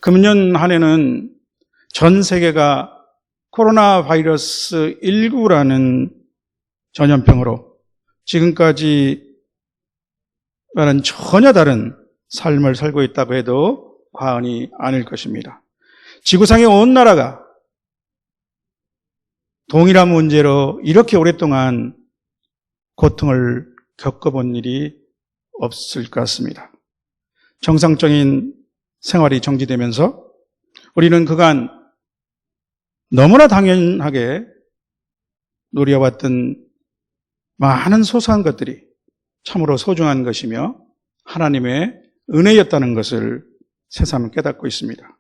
금년 한 해는 전 세계가 코로나 바이러스 19라는 전염병으로 지금까지와는 전혀 다른 삶을 살고 있다고 해도 과언이 아닐 것입니다. 지구상의 온 나라가 동일한 문제로 이렇게 오랫동안 고통을 겪어본 일이 없을 것 같습니다. 정상적인 생활이 정지되면서 우리는 그간 너무나 당연하게 누려왔던 많은 소소한 것들이 참으로 소중한 것이며 하나님의 은혜였다는 것을 새삼 깨닫고 있습니다.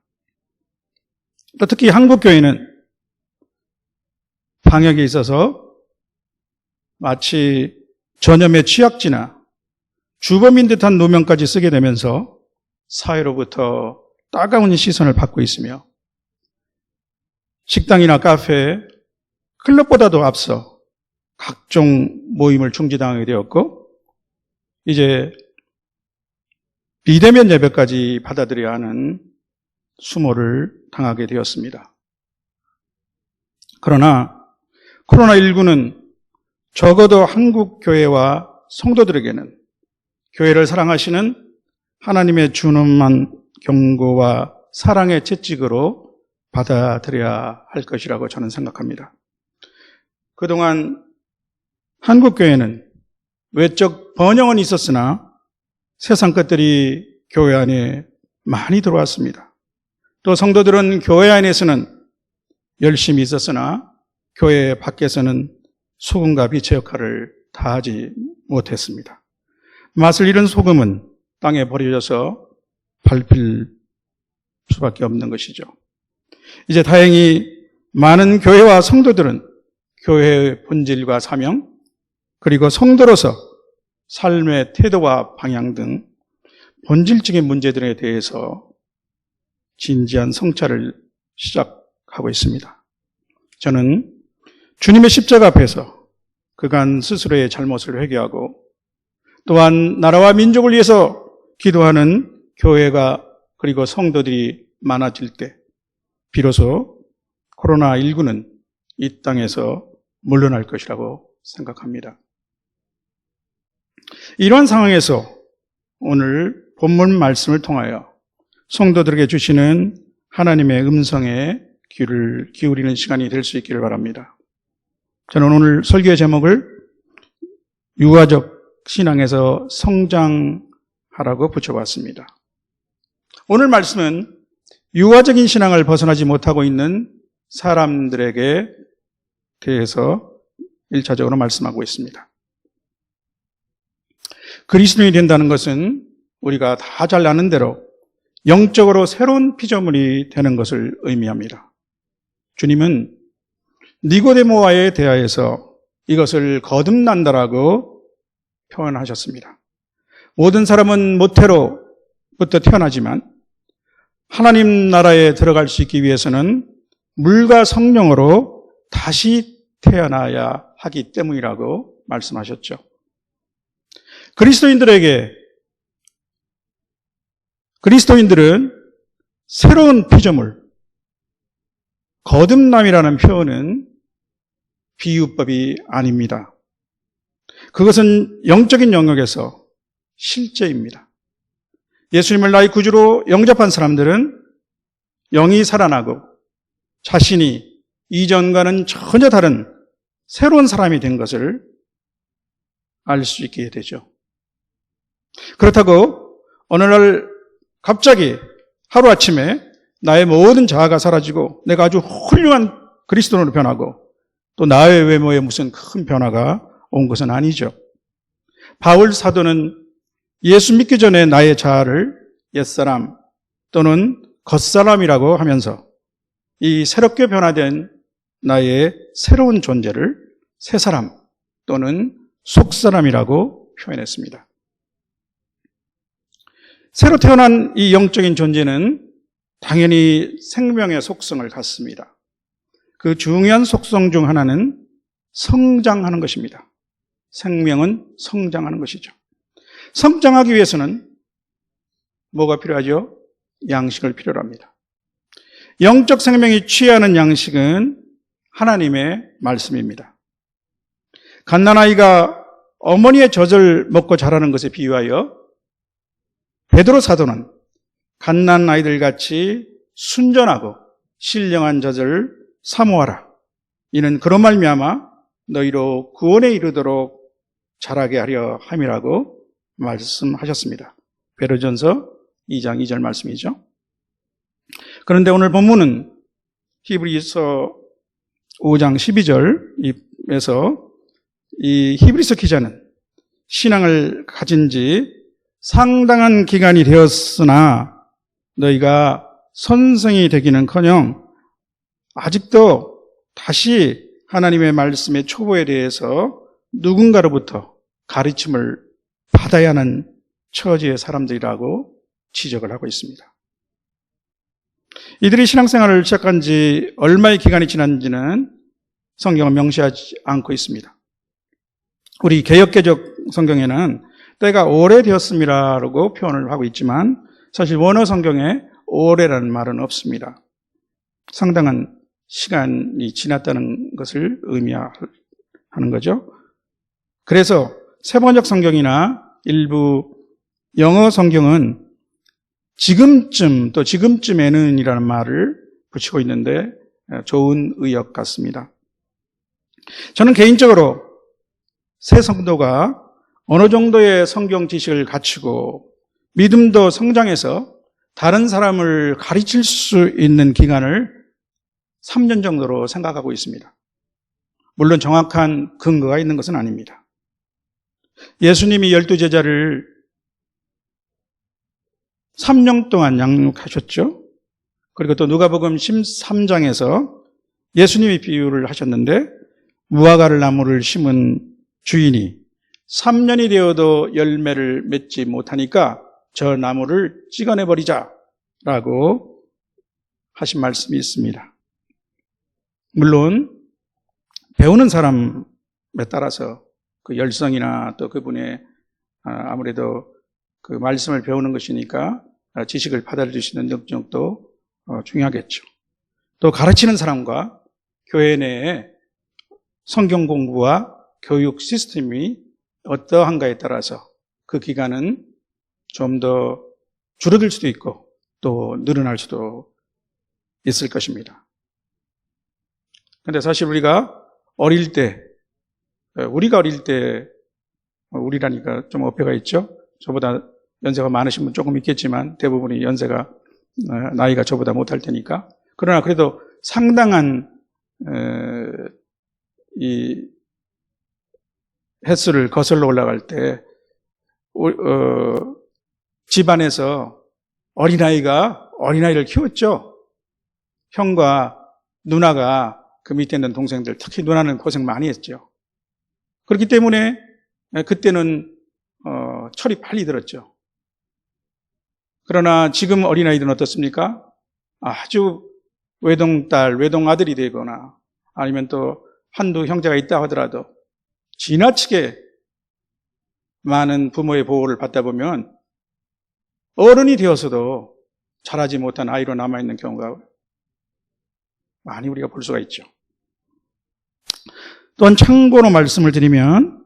또 특히 한국교회는 방역에 있어서 마치 전염의 취약지나 주범인 듯한 누명까지 쓰게 되면서 사회로부터 따가운 시선을 받고 있으며 식당이나 카페, 클럽보다도 앞서 각종 모임을 중지당하게 되었고 이제 비대면 예배까지 받아들여야 하는 수모를 당하게 되었습니다. 그러나 코로나19는 적어도 한국 교회와 성도들에게는 교회를 사랑하시는 하나님의 준엄한 경고와 사랑의 채찍으로 받아들여야 할 것이라고 저는 생각합니다. 그동안 한국 교회는 외적 번영은 있었으나 세상 것들이 교회 안에 많이 들어왔습니다. 또 성도들은 교회 안에서는 열심히 있었으나 교회 밖에서는 소금과 빛의 역할을 다하지 못했습니다. 맛을 잃은 소금은 땅에 버려져서 밟힐 수밖에 없는 것이죠. 이제 다행히 많은 교회와 성도들은 교회의 본질과 사명, 그리고 성도로서 삶의 태도와 방향 등 본질적인 문제들에 대해서 진지한 성찰을 시작하고 있습니다. 저는 주님의 십자가 앞에서 그간 스스로의 잘못을 회개하고 또한 나라와 민족을 위해서 기도하는 교회가 그리고 성도들이 많아질 때 비로소 코로나19는 이 땅에서 물러날 것이라고 생각합니다. 이러한 상황에서 오늘 본문 말씀을 통하여 성도들에게 주시는 하나님의 음성에 귀를 기울이는 시간이 될 수 있기를 바랍니다. 저는 오늘 설교의 제목을 유아적 신앙에서 성장하라고 붙여봤습니다. 오늘 말씀은 유아적인 신앙을 벗어나지 못하고 있는 사람들에게 대해서 1차적으로 말씀하고 있습니다. 그리스도인이 된다는 것은 우리가 다 잘 아는 대로 영적으로 새로운 피조물이 되는 것을 의미합니다. 주님은 니고데모와의 대화에서 이것을 거듭난다라고 표현하셨습니다. 모든 사람은 모태로부터 태어나지만 하나님 나라에 들어갈 수 있기 위해서는 물과 성령으로 다시 태어나야 하기 때문이라고 말씀하셨죠. 그리스도인들은 새로운 피조물, 거듭남이라는 표현은 비유법이 아닙니다. 그것은 영적인 영역에서 실제입니다. 예수님을 나의 구주로 영접한 사람들은 영이 살아나고 자신이 이전과는 전혀 다른 새로운 사람이 된 것을 알 수 있게 되죠. 그렇다고 어느 날 갑자기 하루아침에 나의 모든 자아가 사라지고 내가 아주 훌륭한 그리스도인으로 변하고 또 나의 외모에 무슨 큰 변화가 온 것은 아니죠. 바울 사도는 예수 믿기 전에 나의 자아를 옛사람 또는 겉사람이라고 하면서 이 새롭게 변화된 나의 새로운 존재를 새사람 또는 속사람이라고 표현했습니다. 새로 태어난 이 영적인 존재는 당연히 생명의 속성을 갖습니다. 그 중요한 속성 중 하나는 성장하는 것입니다. 생명은 성장하는 것이죠. 성장하기 위해서는 뭐가 필요하죠? 양식을 필요로 합니다. 영적 생명이 취하는 양식은 하나님의 말씀입니다. 갓난아이가 어머니의 젖을 먹고 자라는 것에 비유하여 베드로 사도는 갓난아이들 같이 순전하고 신령한 젖을 사모하라. 이는 그런 말미암아 너희로 구원에 이르도록 자라게 하려 함이라고 말씀하셨습니다. 베드로전서 2장 2절 말씀이죠. 그런데 오늘 본문은 히브리서 5장 12절에서 이 히브리서 기자는 신앙을 가진 지 상당한 기간이 되었으나 너희가 선생이 되기는커녕 아직도 다시 하나님의 말씀의 초보에 대해서 누군가로부터 가르침을 받아야 하는 처지의 사람들이라고 지적을 하고 있습니다. 이들이 신앙생활을 시작한 지 얼마의 기간이 지난지는 성경은 명시하지 않고 있습니다. 우리 개역개적 성경에는 때가 오래되었음이라고 표현을 하고 있지만 사실 원어 성경에 오래라는 말은 없습니다. 상당한 시간이 지났다는 것을 의미하는 거죠. 그래서 세번역 성경이나 일부 영어 성경은 지금쯤 또 지금쯤에는 이라는 말을 붙이고 있는데 좋은 의역 같습니다. 저는 개인적으로 새 성도가 어느 정도의 성경 지식을 갖추고 믿음도 성장해서 다른 사람을 가르칠 수 있는 기간을 3년 정도로 생각하고 있습니다. 물론 정확한 근거가 있는 것은 아닙니다. 예수님이 12제자를 3년 동안 양육하셨죠. 그리고 또 누가복음 13장에서 예수님이 비유를 하셨는데 무화과를 나무를 심은 주인이 3년이 되어도 열매를 맺지 못하니까 저 나무를 찍어내버리자라고 하신 말씀이 있습니다. 물론 배우는 사람에 따라서 그 열성이나 또 그분의 아무래도 그 말씀을 배우는 것이니까 지식을 받아들일 수 있는 능력도 중요하겠죠. 또 가르치는 사람과 교회 내에 성경 공부와 교육 시스템이 어떠한가에 따라서 그 기간은 좀 더 줄어들 수도 있고 또 늘어날 수도 있을 것입니다. 그런데 사실 우리가 어릴 때, 우리라니까 좀 어폐가 있죠. 저보다 연세가 많으신 분 조금 있겠지만 대부분이 연세가 나이가 저보다 못할 테니까. 그러나 그래도 상당한 이 횟수를 거슬러 올라갈 때 집안에서 어린아이를 키웠죠. 형과 누나가 그 밑에 있는 동생들, 특히 누나는 고생 많이 했죠. 그렇기 때문에 그때는 철이 빨리 들었죠. 그러나 지금 어린아이들은 어떻습니까? 아주 외동딸, 외동아들이 되거나 아니면 또 한두 형제가 있다 하더라도 지나치게 많은 부모의 보호를 받다 보면 어른이 되어서도 자라지 못한 아이로 남아있는 경우가 많이 우리가 볼 수가 있죠. 또한 참고로 말씀을 드리면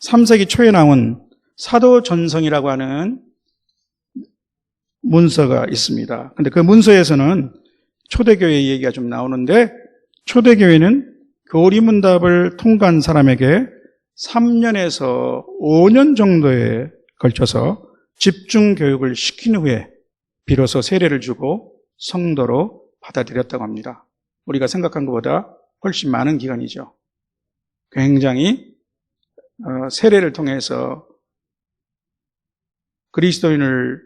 3세기 초에 나온 사도전성이라고 하는 문서가 있습니다. 근데 그 문서에서는 초대교회 얘기가 좀 나오는데 초대교회는 교리문답을 통과한 사람에게 3년에서 5년 정도에 걸쳐서 집중 교육을 시킨 후에 비로소 세례를 주고 성도로 받아들였다고 합니다. 우리가 생각한 것보다 훨씬 많은 기간이죠. 굉장히 세례를 통해서 그리스도인을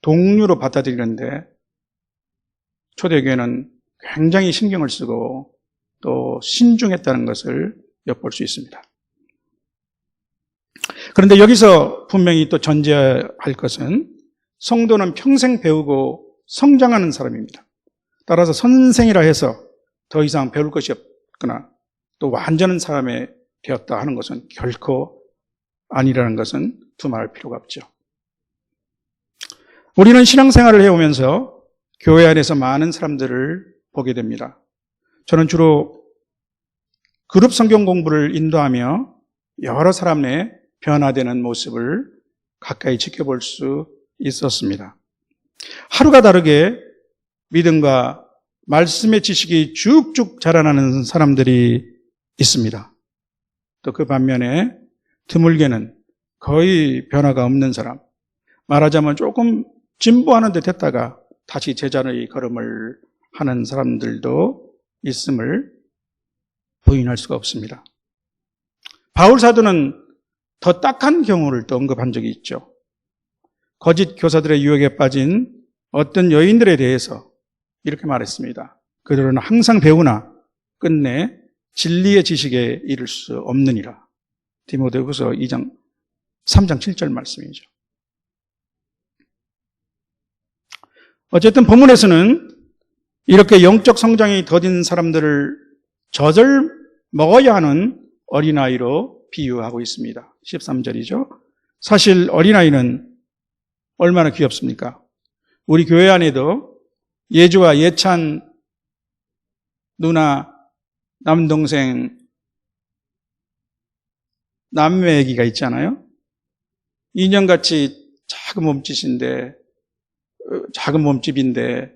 동료로 받아들이는데 초대교회는 굉장히 신경을 쓰고 또 신중했다는 것을 엿볼 수 있습니다. 그런데 여기서 분명히 또 전제할 것은 성도는 평생 배우고 성장하는 사람입니다. 따라서 선생이라 해서 더 이상 배울 것이 없거나 또 완전한 사람이 되었다 하는 것은 결코 아니라는 것은 두말할 필요가 없죠. 우리는 신앙생활을 해오면서 교회 안에서 많은 사람들을 보게 됩니다. 저는 주로 그룹 성경 공부를 인도하며 여러 사람 내 변화되는 모습을 가까이 지켜볼 수 있었습니다. 하루가 다르게 믿음과 말씀의 지식이 쭉쭉 자라나는 사람들이 있습니다. 또 그 반면에 드물게는 거의 변화가 없는 사람, 말하자면 조금 진보하는 듯 했다가 다시 제자의 걸음을 하는 사람들도 있음을 부인할 수가 없습니다. 바울 사도는 더 딱한 경우를 또 언급한 적이 있죠. 거짓 교사들의 유혹에 빠진 어떤 여인들에 대해서 이렇게 말했습니다. 그들은 항상 배우나 끝내 진리의 지식에 이를 수 없느니라. 디모데후서 3장 7절 말씀이죠. 어쨌든 본문에서는 이렇게 영적 성장이 더딘 사람들을 젖을 먹어야 하는 어린아이로 비유하고 있습니다. 13절이죠. 사실 어린아이는 얼마나 귀엽습니까? 우리 교회 안에도 예주와 예찬 누나, 남동생, 남매 애기가 있잖아요. 인형같이 작은 몸집인데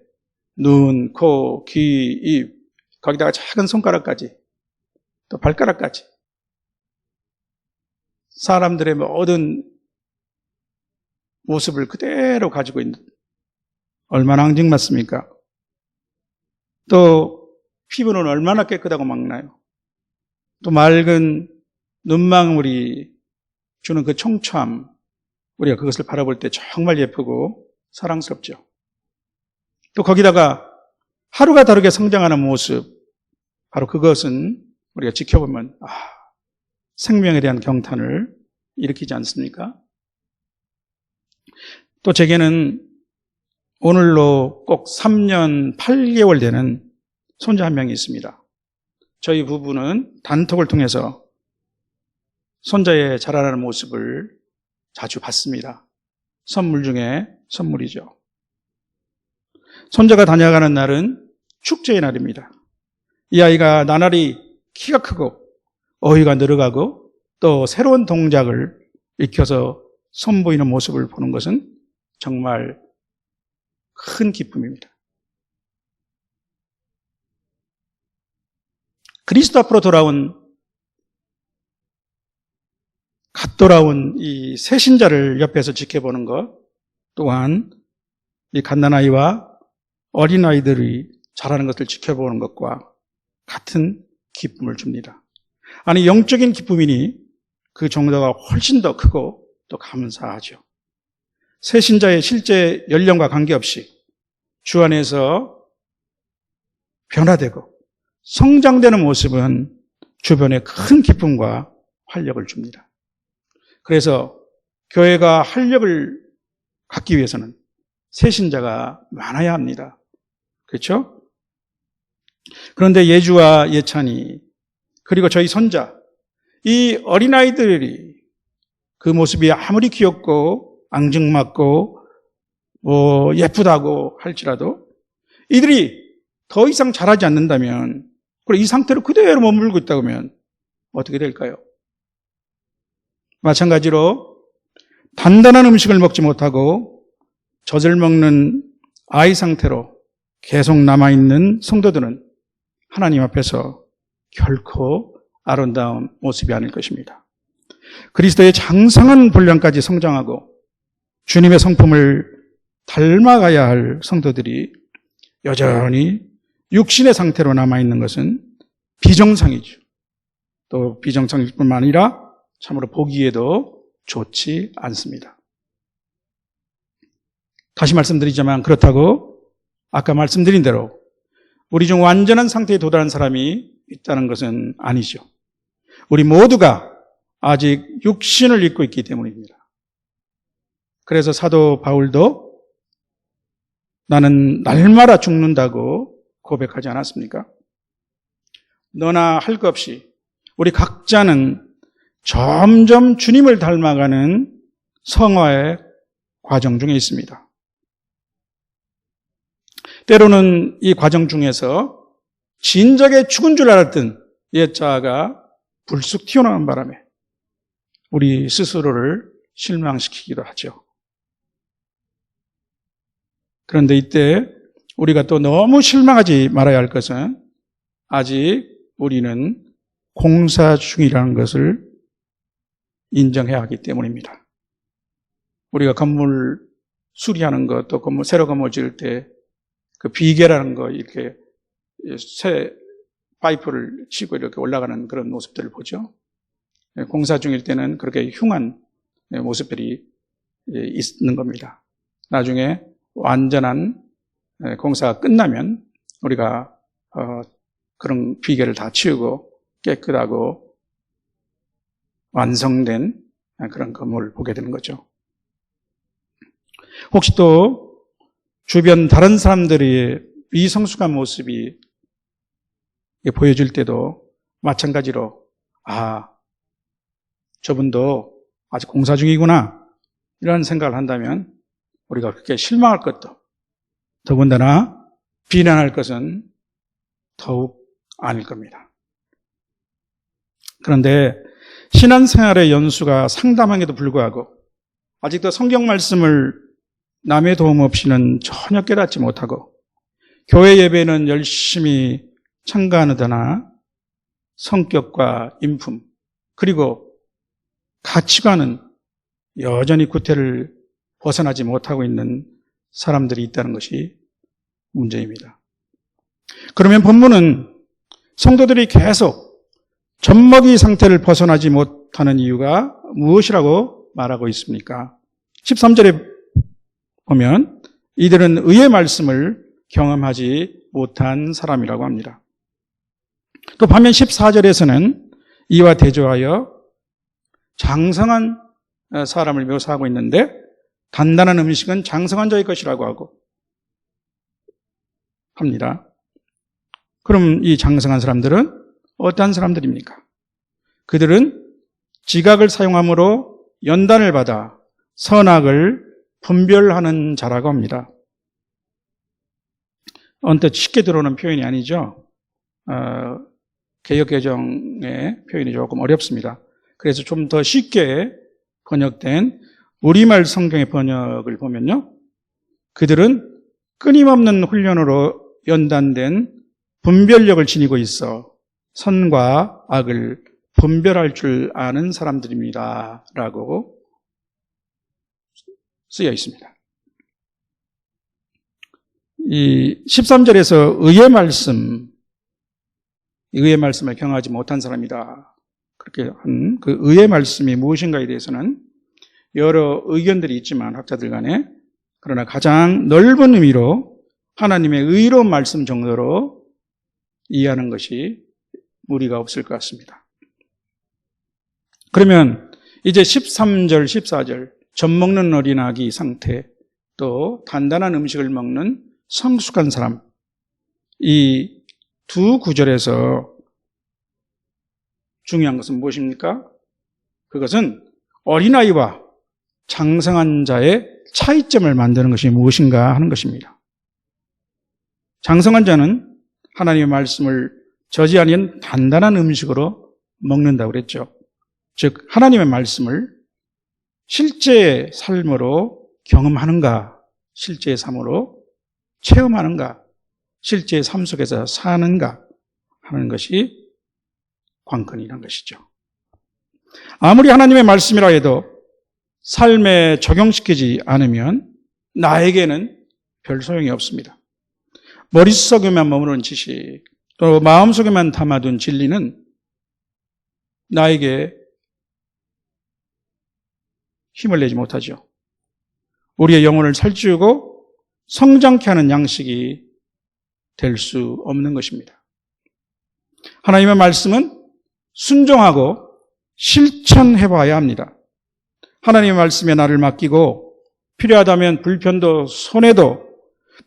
눈, 코, 귀, 입, 거기다가 작은 손가락까지, 또 발가락까지 사람들의 모든 모습을 그대로 가지고 있는, 얼마나 앙증맞습니까? 또 피부는 얼마나 깨끗하고 맑나요? 또 맑은 눈망울이 주는 그 청초함, 우리가 그것을 바라볼 때 정말 예쁘고 사랑스럽죠. 또 거기다가 하루가 다르게 성장하는 모습, 바로 그것은 우리가 지켜보면 생명에 대한 경탄을 일으키지 않습니까? 또 제게는 오늘로 꼭 3년 8개월 되는 손자 한 명이 있습니다. 저희 부부는 단톡을 통해서 손자의 자라나는 모습을 자주 봤습니다. 선물 중에 선물이죠. 손자가 다녀가는 날은 축제의 날입니다. 이 아이가 나날이 키가 크고 어휘가 늘어가고 또 새로운 동작을 익혀서 선보이는 모습을 보는 것은 정말 큰 기쁨입니다. 그리스도 앞으로 갓 돌아온 이 새신자를 옆에서 지켜보는 것 또한 이 갓난아이와 어린아이들이 자라는 것을 지켜보는 것과 같은 기쁨을 줍니다. 아니, 영적인 기쁨이니 그 정도가 훨씬 더 크고 또 감사하죠. 새신자의 실제 연령과 관계없이 주 안에서 변화되고 성장되는 모습은 주변에 큰 기쁨과 활력을 줍니다. 그래서 교회가 활력을 갖기 위해서는 새신자가 많아야 합니다. 그렇죠? 그런데 예주와 예찬이 그리고 저희 손자, 이 어린아이들이 그 모습이 아무리 귀엽고 앙증맞고 예쁘다고 할지라도 이들이 더 이상 자라지 않는다면, 그리고 이 상태로 그대로 머물고 있다고 하면 어떻게 될까요? 마찬가지로 단단한 음식을 먹지 못하고 젖을 먹는 아이 상태로 계속 남아있는 성도들은 하나님 앞에서 결코 아름다운 모습이 아닐 것입니다. 그리스도의 장성한 분량까지 성장하고 주님의 성품을 닮아가야 할 성도들이 여전히 육신의 상태로 남아있는 것은 비정상이죠. 또 비정상일 뿐만 아니라 참으로 보기에도 좋지 않습니다. 다시 말씀드리자면 그렇다고 아까 말씀드린 대로 우리 중 완전한 상태에 도달한 사람이 있다는 것은 아니죠. 우리 모두가 아직 육신을 입고 있기 때문입니다. 그래서 사도 바울도 나는 날마다 죽는다고 고백하지 않았습니까? 너나 할 것 없이 우리 각자는 점점 주님을 닮아가는 성화의 과정 중에 있습니다. 때로는 이 과정 중에서 진작에 죽은 줄 알았던 옛자아가 불쑥 튀어나온 바람에 우리 스스로를 실망시키기도 하죠. 그런데 이때 우리가 또 너무 실망하지 말아야 할 것은 아직 우리는 공사 중이라는 것을 인정해야 하기 때문입니다. 우리가 건물 수리하는 것, 또 건물, 새로 건물 지을 때 그 비계라는 거 이렇게 새 파이프를 치고 이렇게 올라가는 그런 모습들을 보죠. 공사 중일 때는 그렇게 흉한 모습들이 있는 겁니다. 나중에 완전한 공사가 끝나면 우리가 그런 비계를 다 치우고 깨끗하고 완성된 그런 건물을 보게 되는 거죠. 혹시 또 주변 다른 사람들의 미성숙한 모습이 보여질 때도 마찬가지로 저분도 아직 공사 중이구나 이런 생각을 한다면 우리가 그렇게 실망할 것도 더군다나 비난할 것은 더욱 아닐 겁니다. 그런데 신앙생활의 연수가 상담함에도 불구하고 아직도 성경 말씀을 남의 도움 없이는 전혀 깨닫지 못하고 교회 예배는 열심히 참가하느다나 성격과 인품 그리고 가치관은 여전히 구태를 벗어나지 못하고 있는 사람들이 있다는 것이 문제입니다. 그러면 본문은 성도들이 계속 젖먹이 상태를 벗어나지 못하는 이유가 무엇이라고 말하고 있습니까? 13절에 보면 이들은 의의 말씀을 경험하지 못한 사람이라고 합니다. 또 반면 14절에서는 이와 대조하여 장성한 사람을 묘사하고 있는데 단단한 음식은 장성한 자의 것이라고 하고 합니다. 그럼 이 장성한 사람들은 어떠한 사람들입니까? 그들은 지각을 사용함으로 연단을 받아 선악을 분별하는 자라고 합니다. 언뜻 쉽게 들어오는 표현이 아니죠. 개역개정의 표현이 조금 어렵습니다. 그래서 좀 더 쉽게 번역된 우리말 성경의 번역을 보면요. 그들은 끊임없는 훈련으로 연단된 분별력을 지니고 있어 선과 악을 분별할 줄 아는 사람들입니다. 라고 쓰여 있습니다. 이 13절에서 의의 말씀을 경하지 못한 사람이다. 그렇게 한 그 의의 말씀이 무엇인가에 대해서는 여러 의견들이 있지만 학자들 간에 그러나 가장 넓은 의미로 하나님의 의로운 말씀 정도로 이해하는 것이 무리가 없을 것 같습니다. 그러면 이제 13절, 14절 젖먹는 어린 아기 상태 또 단단한 음식을 먹는 성숙한 사람 이 두 구절에서 중요한 것은 무엇입니까? 그것은 어린아이와 장성한 자의 차이점을 만드는 것이 무엇인가 하는 것입니다. 장성한 자는 하나님의 말씀을 저지 아닌 단단한 음식으로 먹는다고 그랬죠. 즉 하나님의 말씀을 실제의 삶으로 경험하는가, 실제의 삶으로 체험하는가, 실제의 삶 속에서 사는가 하는 것이 관건이라는 것이죠. 아무리 하나님의 말씀이라 해도 삶에 적용시키지 않으면 나에게는 별 소용이 없습니다. 머릿속에만 머무는 지식, 또 마음속에만 담아둔 진리는 나에게 힘을 내지 못하죠. 우리의 영혼을 살찌우고 성장케 하는 양식이 될 수 없는 것입니다. 하나님의 말씀은 순종하고 실천해봐야 합니다. 하나님의 말씀에 나를 맡기고 필요하다면 불편도 손해도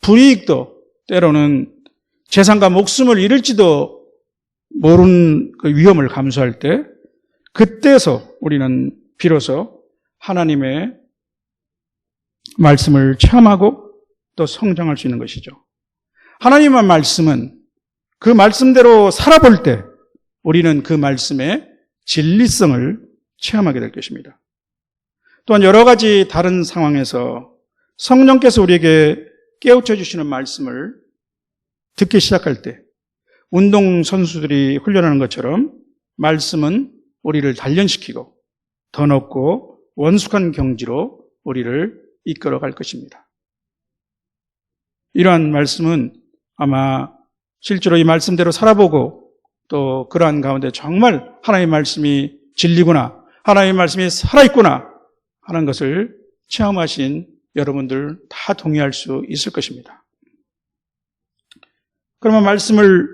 불이익도 때로는 재산과 목숨을 잃을지도 모르는 그 위험을 감수할 때 그때서 우리는 비로소 하나님의 말씀을 체험하고 또 성장할 수 있는 것이죠. 하나님의 말씀은 그 말씀대로 살아볼 때 우리는 그 말씀의 진리성을 체험하게 될 것입니다. 또한 여러 가지 다른 상황에서 성령께서 우리에게 깨우쳐 주시는 말씀을 듣기 시작할 때 운동선수들이 훈련하는 것처럼 말씀은 우리를 단련시키고 더 높고 원숙한 경지로 우리를 이끌어갈 것입니다. 이러한 말씀은 아마 실제로 이 말씀대로 살아보고 또 그러한 가운데 정말 하나님의 말씀이 진리구나, 하나님의 말씀이 살아있구나 하는 것을 체험하신 여러분들 다 동의할 수 있을 것입니다. 그러면 말씀을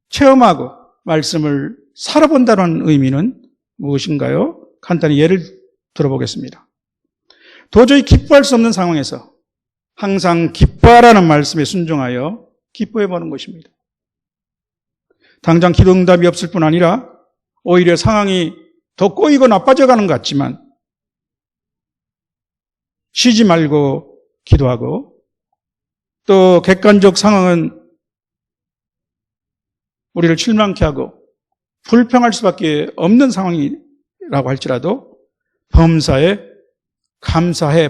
체험하고 말씀을 살아본다는 의미는 무엇인가요? 간단히 예를 들어보겠습니다. 도저히 기뻐할 수 없는 상황에서 항상 기뻐하라는 말씀에 순종하여 기뻐해보는 것입니다. 당장 기도 응답이 없을 뿐 아니라 오히려 상황이 더 꼬이고 나빠져가는 것 같지만 쉬지 말고 기도하고 또 객관적 상황은 우리를 실망케 하고 불평할 수밖에 없는 상황이라고 할지라도 범사에 감사해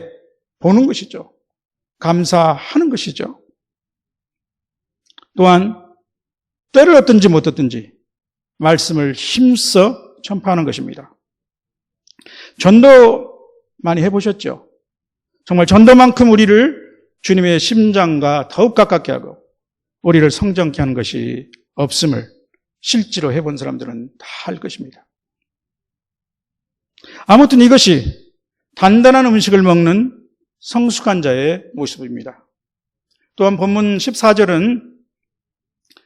보는 것이죠. 감사하는 것이죠. 또한 때를 얻든지 못 얻든지 말씀을 힘써 전파하는 것입니다. 전도 많이 해보셨죠? 정말 전도만큼 우리를 주님의 심장과 더욱 가깝게 하고 우리를 성정케 하는 것이 없음을 실제로 해본 사람들은 다 알 것입니다. 아무튼 이것이 단단한 음식을 먹는 성숙한 자의 모습입니다. 또한 본문 14절은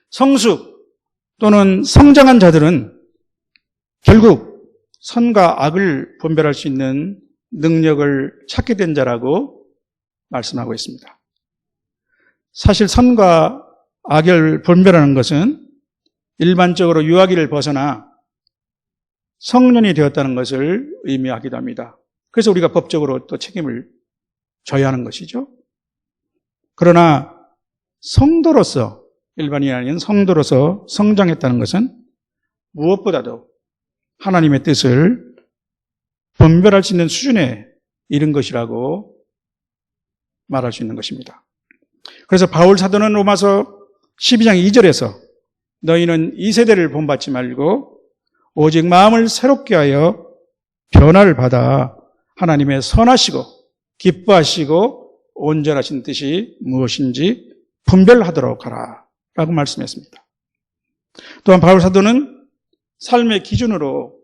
성숙 또는 성장한 자들은 결국 선과 악을 분별할 수 있는 능력을 찾게 된 자라고 말씀하고 있습니다. 사실 선과 악을 분별하는 것은 일반적으로 유아기를 벗어나 성년이 되었다는 것을 의미하기도 합니다. 그래서 우리가 법적으로 또 책임을 져야 하는 것이죠. 그러나 성도로서, 일반인이 아닌 성도로서 성장했다는 것은 무엇보다도 하나님의 뜻을 분별할 수 있는 수준에 이른 것이라고 말할 수 있는 것입니다. 그래서 바울 사도는 로마서 12장 2절에서 너희는 이 세대를 본받지 말고 오직 마음을 새롭게 하여 변화를 받아 하나님의 선하시고 기뻐하시고 온전하신 뜻이 무엇인지 분별하도록 하라 라고 말씀했습니다. 또한 바울 사도는 삶의 기준으로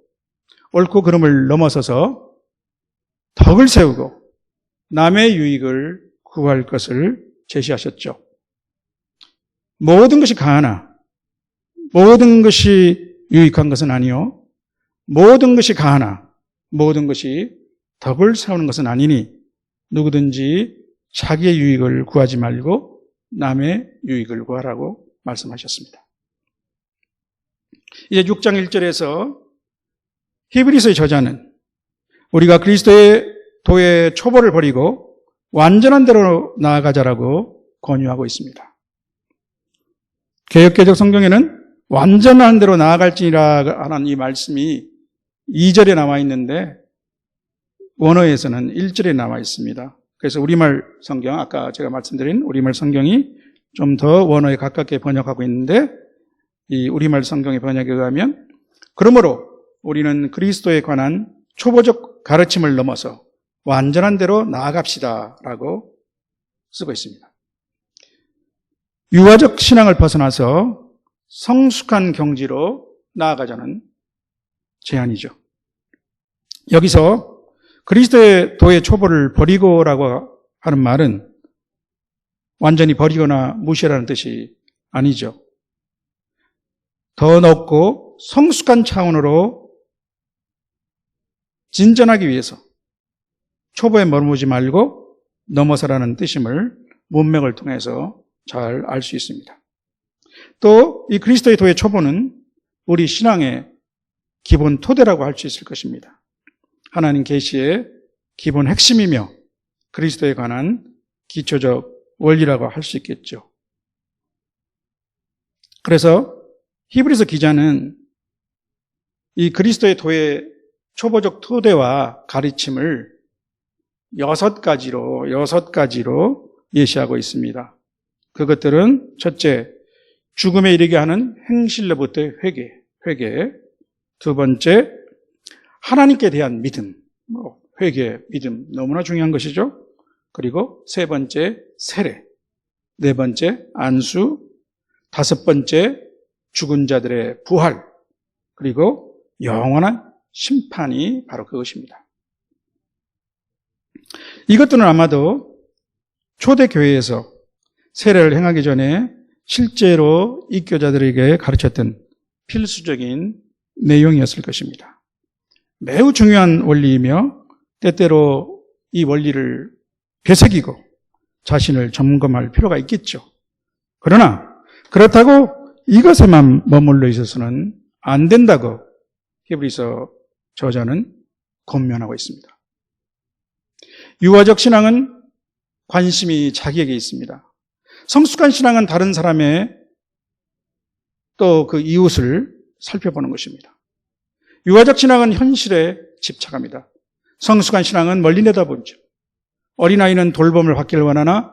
옳고 그름을 넘어서서 덕을 세우고 남의 유익을 구할 것을 제시하셨죠. 모든 것이 가하나 모든 것이 유익한 것은 아니요 모든 것이 가하나 모든 것이 덕을 세우는 것은 아니니 누구든지 자기의 유익을 구하지 말고 남의 유익을 구하라고 말씀하셨습니다. 이제 6장 1절에서 히브리서의 저자는 우리가 그리스도의 도의 초보를 버리고 완전한 대로 나아가자라고 권유하고 있습니다. 개역개정 성경에는 완전한 대로 나아갈지니라 하는 이 말씀이 2절에 나와 있는데 원어에서는 1절에 나와 있습니다. 그래서 우리말 성경, 아까 제가 말씀드린 우리말 성경이 좀 더 원어에 가깝게 번역하고 있는데 이 우리말 성경의 번역에 의하면 그러므로 우리는 그리스도에 관한 초보적 가르침을 넘어서 완전한 대로 나아갑시다 라고 쓰고 있습니다. 유아적 신앙을 벗어나서 성숙한 경지로 나아가자는 제안이죠. 여기서 그리스도의 도의 초보를 버리고라고 하는 말은 완전히 버리거나 무시하라는 뜻이 아니죠. 더 높고 성숙한 차원으로 진전하기 위해서 초보에 머무르지 말고 넘어서라는 뜻임을 문맥을 통해서 잘 알 수 있습니다. 또 이 그리스도의 도의 초보는 우리 신앙의 기본 토대라고 할 수 있을 것입니다. 하나님 계시의 기본 핵심이며 그리스도에 관한 기초적 원리라고 할 수 있겠죠. 그래서 히브리서 기자는 이 그리스도의 도의 초보적 토대와 가르침을 6가지로 예시하고 있습니다. 그것들은 첫째, 죽음에 이르게 하는 행실로부터의 회개. 두 번째, 하나님께 대한 믿음. 회개, 믿음 너무나 중요한 것이죠. 그리고 세 번째, 세례. 네 번째, 안수. 다섯 번째, 죽은 자들의 부활. 그리고 영원한 심판이 바로 그것입니다. 이것들은 아마도 초대교회에서 세례를 행하기 전에 실제로 입교자들에게 가르쳤던 필수적인 내용이었을 것입니다. 매우 중요한 원리이며 때때로 이 원리를 되새기고 자신을 점검할 필요가 있겠죠. 그러나 그렇다고 이것에만 머물러 있어서는 안 된다고 히브리서 저자는 권면하고 있습니다. 유아적 신앙은 관심이 자기에게 있습니다. 성숙한 신앙은 다른 사람의 또 그 이웃을 살펴보는 것입니다. 유아적 신앙은 현실에 집착합니다. 성숙한 신앙은 멀리 내다보죠. 어린아이는 돌봄을 받기를 원하나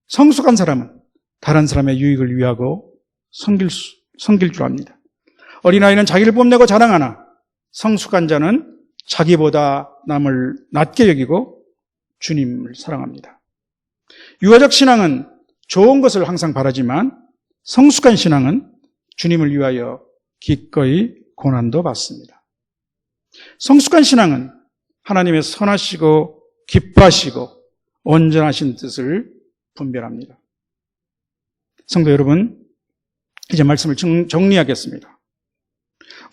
성숙한 사람은 다른 사람의 유익을 위하고 섬길 줄 압니다. 어린아이는 자기를 뽐내고 자랑하나 성숙한 자는 자기보다 남을 낮게 여기고 주님을 사랑합니다. 유아적 신앙은 좋은 것을 항상 바라지만 성숙한 신앙은 주님을 위하여 기꺼이 고난도 받습니다. 성숙한 신앙은 하나님의 선하시고 기뻐하시고 온전하신 뜻을 분별합니다. 성도 여러분, 이제 말씀을 정리하겠습니다.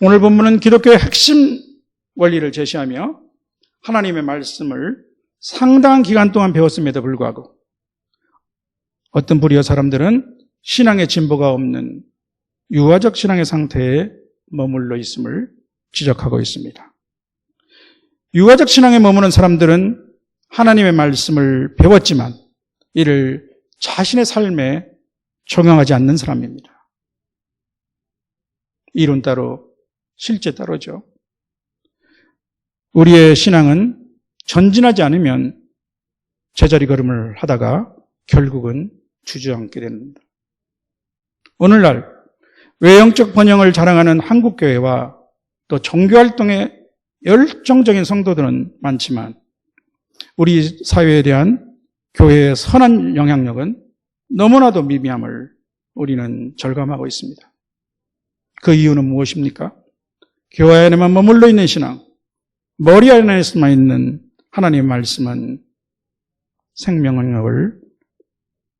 오늘 본문은 기독교의 핵심 원리를 제시하며 하나님의 말씀을 상당한 기간 동안 배웠음에도 불구하고 어떤 부류의 사람들은 신앙의 진보가 없는 유아적 신앙의 상태에 머물러 있음을 지적하고 있습니다. 유아적 신앙에 머무는 사람들은 하나님의 말씀을 배웠지만 이를 자신의 삶에 적용하지 않는 사람입니다. 이론 따로 실제 따로죠. 우리의 신앙은 전진하지 않으면 제자리 걸음을 하다가 결국은 주저앉게 됩니다. 오늘날 외형적 번영을 자랑하는 한국교회와 또 종교활동에 열정적인 성도들은 많지만 우리 사회에 대한 교회의 선한 영향력은 너무나도 미미함을 우리는 절감하고 있습니다. 그 이유는 무엇입니까? 교회 안에만 머물러 있는 신앙, 머리 안에서만 있는 하나님의 말씀은 생명력을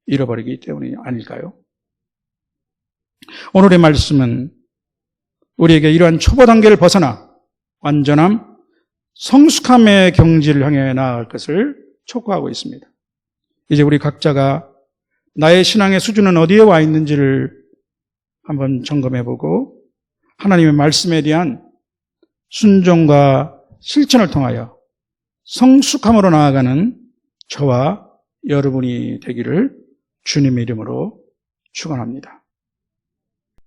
잃어버리기 때문이 아닐까요? 오늘의 말씀은 우리에게 이러한 초보 단계를 벗어나 완전함, 성숙함의 경지를 향해 나아갈 것을 촉구하고 있습니다. 이제 우리 각자가 나의 신앙의 수준은 어디에 와 있는지를 한번 점검해보고 하나님의 말씀에 대한 순종과 실천을 통하여 성숙함으로 나아가는 저와 여러분이 되기를 주님의 이름으로 축원합니다.